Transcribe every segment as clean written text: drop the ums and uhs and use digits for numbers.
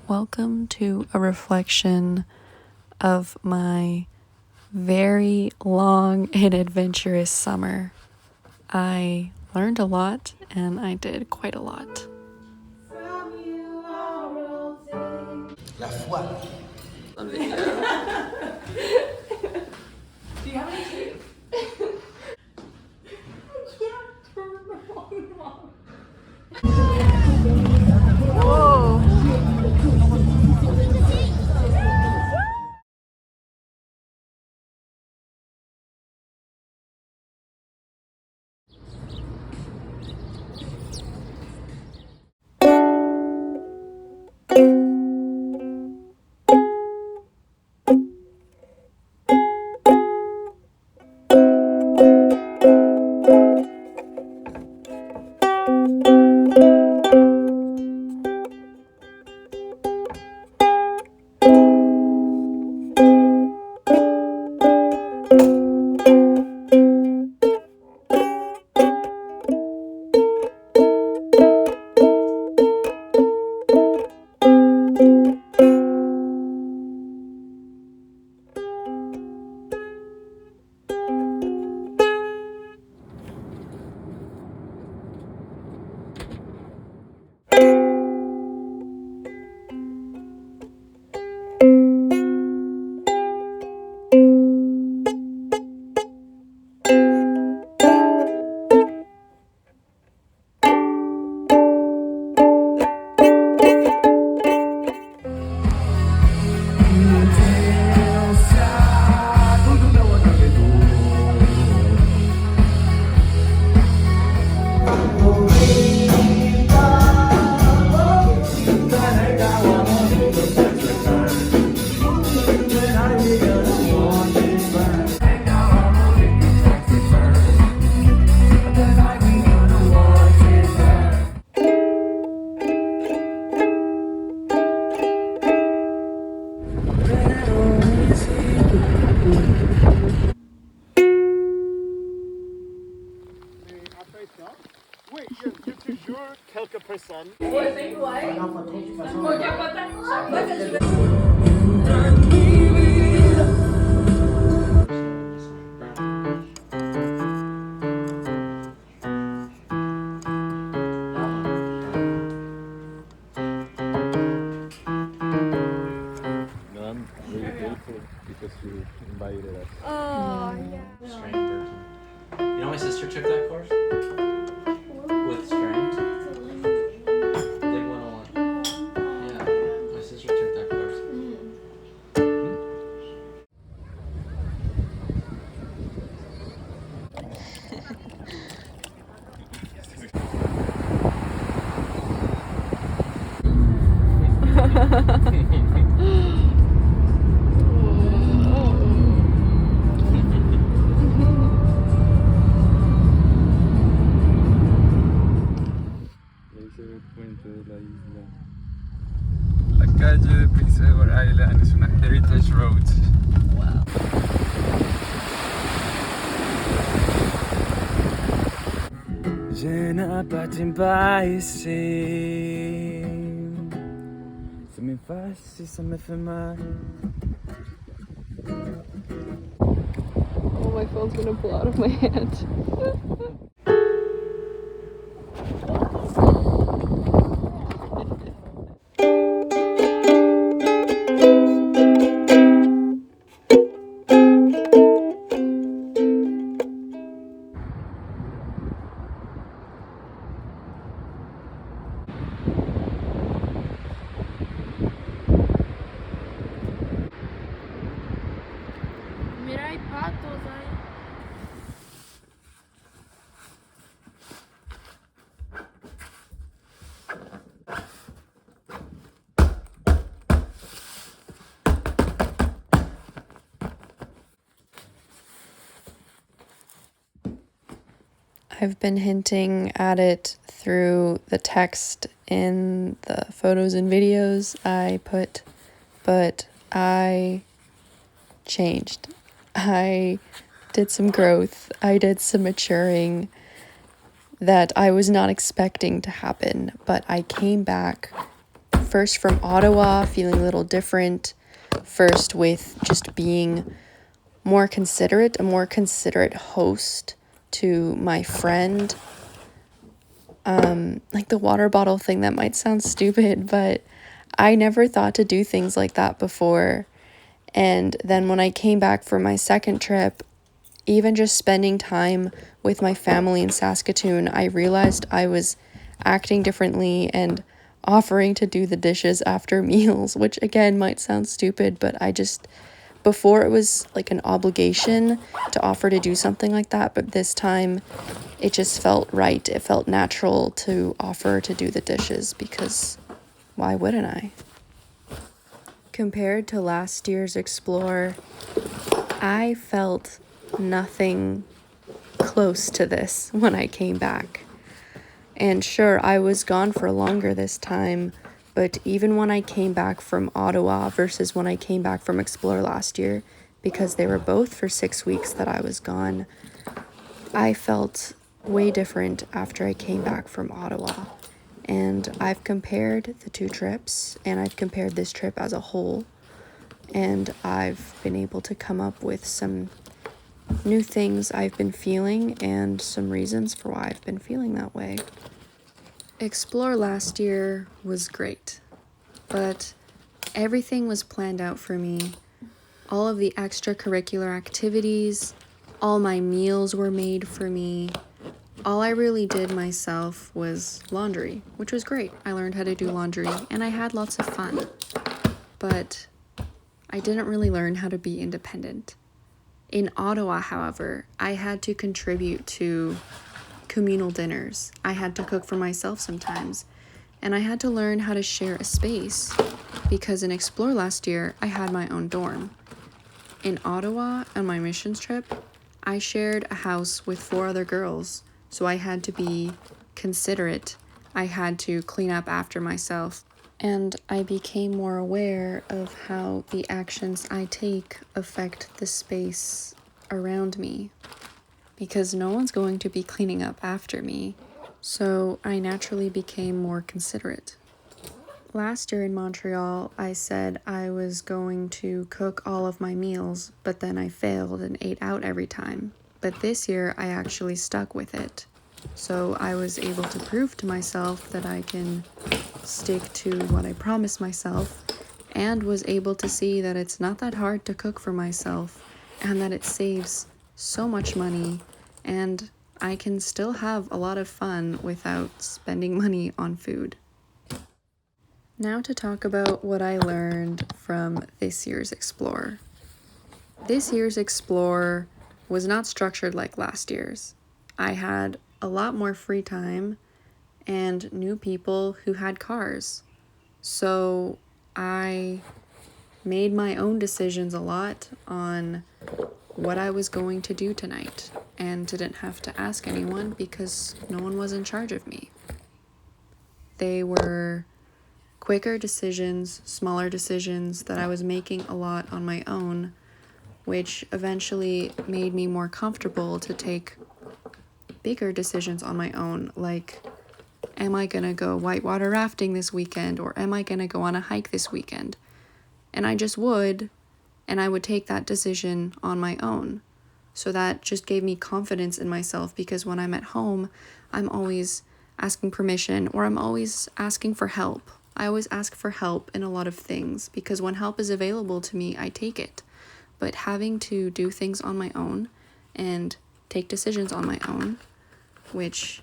Welcome to a reflection of my very long and adventurous summer. I learned a lot and I did quite a lot. La foi. On video. Do you have any tape? Whoa! Oui, il y a toujours quelques personnes. I'm really grateful because you invited us. Oh, yeah. String person. You know, my sister took that course with strings. Lig 101. Yeah, my sister took that course. La calle Princess Island es una heritage road. Wow. Je n'ai pas pas ici. Ça m'efface si ça me fait mal. Oh, my phone's gonna pull out of my hand. Mira, hay patos ahí. I've been hinting at it through the text in the photos and videos I put, but I changed. I did some growth. I did some maturing that I was not expecting to happen, but I came back first from Ottawa, feeling a little different. First with just being a more considerate host to my friend. Like the water bottle thing, that might sound stupid, but I never thought to do things like that before. And then when I came back for my second trip, even just spending time with my family in Saskatoon, I realized I was acting differently and offering to do the dishes after meals, which again might sound stupid, but before it was like an obligation to offer to do something like that, but this time it just felt right. It felt natural to offer to do the dishes because why wouldn't I? Compared to last year's Explore, I felt nothing close to this when I came back. And sure, I was gone for longer this time, but even when I came back from Ottawa versus when I came back from Explore last year, because they were both for 6 weeks that I was gone, I felt way different after I came back from Ottawa. And I've compared the two trips, and I've compared this trip as a whole, and I've been able to come up with some new things I've been feeling and some reasons for why I've been feeling that way. Explore last year was great, but everything was planned out for me. All of the extracurricular activities, all my meals were made for me. All I really did myself was laundry, which was great. I learned how to do laundry and I had lots of fun, but I didn't really learn how to be independent. In Ottawa, however, I had to contribute to communal dinners. I had to cook for myself sometimes, and I had to learn how to share a space because in Explore last year, I had my own dorm. In Ottawa, on my missions trip, I shared a house with 4 other girls, so I had to be considerate. I had to clean up after myself, and I became more aware of how the actions I take affect the space around me, because no one's going to be cleaning up after me, so I naturally became more considerate. Last year in Montreal, I said I was going to cook all of my meals, but then I failed and ate out every time. But this year, I actually stuck with it. So I was able to prove to myself that I can stick to what I promised myself, and was able to see that it's not that hard to cook for myself, and that it saves so much money, and I can still have a lot of fun without spending money on food. Now to talk about what I learned from this year's Explore. This year's Explore was not structured like last year's. I had a lot more free time and new people who had cars. So I made my own decisions a lot on what I was going to do tonight and didn't have to ask anyone because no one was in charge of me. They were quicker decisions, smaller decisions that I was making a lot on my own, which eventually made me more comfortable to take bigger decisions on my own, like, am I gonna go whitewater rafting this weekend, or am I gonna go on a hike this weekend? And I just would, and I would take that decision on my own. So that just gave me confidence in myself, because when I'm at home, I'm always asking permission, or I'm always asking for help. I always ask for help in a lot of things, because when help is available to me, I take it. But having to do things on my own and take decisions on my own, which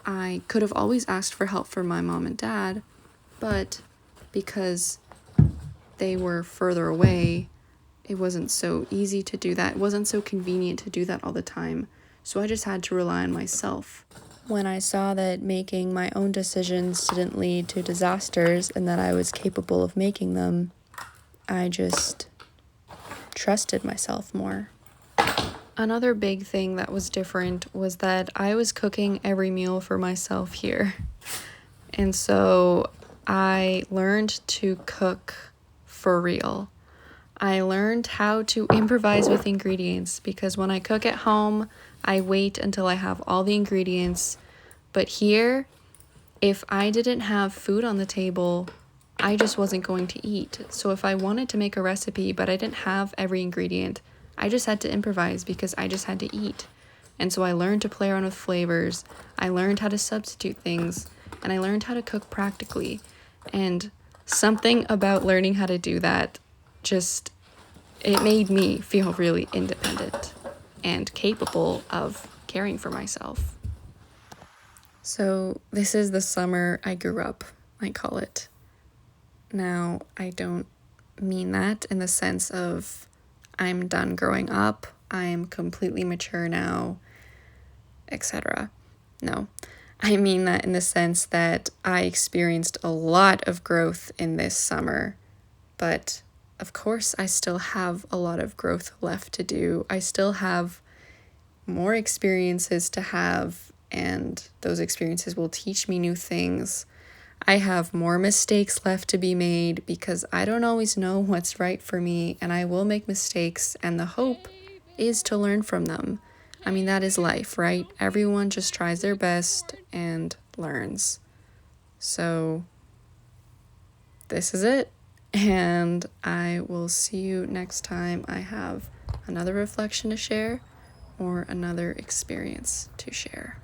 I could have always asked for help from my mom and dad, but because they were further away, it wasn't so easy to do that. It wasn't so convenient to do that all the time. So I just had to rely on myself. When I saw that making my own decisions didn't lead to disasters and that I was capable of making them, I just trusted myself more. Another big thing that was different was that I was cooking every meal for myself here. And so I learned to cook for real. I learned how to improvise with ingredients, because when I cook at home, I wait until I have all the ingredients. But here, if I didn't have food on the table, I just wasn't going to eat. So if I wanted to make a recipe, but I didn't have every ingredient, I just had to improvise because I just had to eat. And so I learned to play around with flavors. I learned how to substitute things, and I learned how to cook practically. And something about learning how to do that just, it made me feel really independent and capable of caring for myself. So this is the summer I grew up, I call it. Now, I don't mean that in the sense of I'm done growing up, I'm completely mature now, etc. No, I mean that in the sense that I experienced a lot of growth in this summer, but of course I still have a lot of growth left to do. I still have more experiences to have, and those experiences will teach me new things. I have more mistakes left to be made because I don't always know what's right for me, and I will make mistakes, and the hope is to learn from them. I mean, that is life, right? Everyone just tries their best and learns. So this is it, and I will see you next time I have another reflection to share or another experience to share.